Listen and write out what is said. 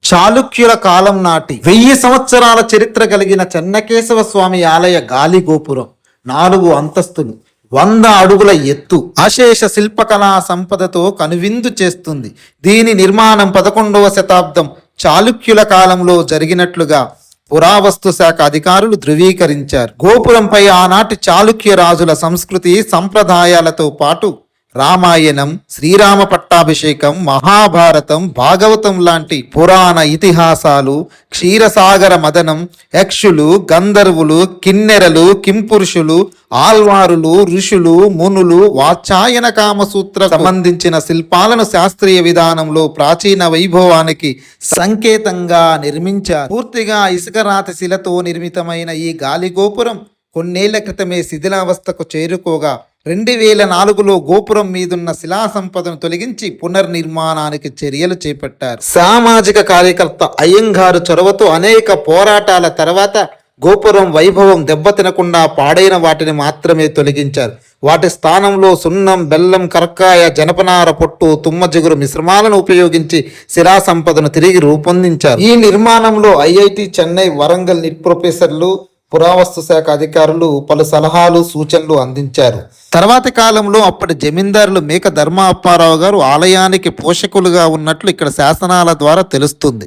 చాళుక్యుల కాలం నాటి 1000 సంవత్సరాల చరిత్ర కలిగిన చెన్నకేశవ స్వామి ఆలయ గాలి గోపురం 4 అంతస్తులు 100 అడుగుల ఎత్తు అశేష శిల్పకళా సంపదతో కనువిందు చేస్తుంది. దీని నిర్మాణం 11వ శతాబ్దం చాళుక్యుల కాలంలో జరిగినట్లుగా పురావస్తు శాఖ అధికారులు ధృవీకరించారు. గోపురంపై ఆనాటి చాళుక్య రాజుల సంస్కృతి సంప్రదాయాలతో పాటు రామాయణం, శ్రీరామ పట్టాభిషేకం, మహాభారతం, భాగవతం లాంటి పురాణ ఇతిహాసాలు, క్షీరసాగర మదనం, యక్షులు, గంధర్వులు, కిన్నెరలు, కింపురుషులు, ఆల్వారులు, ఋషులు, మునులు, వాచాయన కామసూత్ర సంబంధించిన శిల్పాలను శాస్త్రీయ విధానంలో ప్రాచీన వైభవానికి సంకేతంగా నిర్మించారు. పూర్తిగా ఇసుకరాతి శిలతో నిర్మితమైన ఈ గాలి గోపురం కొన్నేళ్ల క్రితమే శిథిలావస్థకు చేరుకోగా 2004లో గోపురం మీదున్న శిలా సంపదను తొలగించి పునర్నిర్మాణానికి చర్యలు చేపట్టారు. సామాజిక కార్యకర్త అయ్యంగారు చొరవతో అనేక పోరాటాల తర్వాత గోపురం వైభవం దెబ్బతినకుండా పాడైన వాటిని మాత్రమే తొలగించారు. వాటి స్థానంలో సున్నం, బెల్లం, కర్కాయ, జనపనార పొట్టు, తుమ్మ జిగురు మిశ్రమాలను ఉపయోగించి శిలా సంపదను తిరిగి రూపొందించారు. ఈ నిర్మాణంలో ఐఐటి చెన్నై, వరంగల్ నిట్ ప్రొఫెసర్లు, పురావస్తు శాఖ అధికారులు పలు సలహాలు, సూచనలు అందించారు. తర్వాతి కాలంలో అప్పటి జమీందారులు మేక ధర్మ అప్పారావు గారు ఆలయానికి పోషకులుగా ఉన్నట్లు ఇక్కడ శాసనాల ద్వారా తెలుస్తుంది.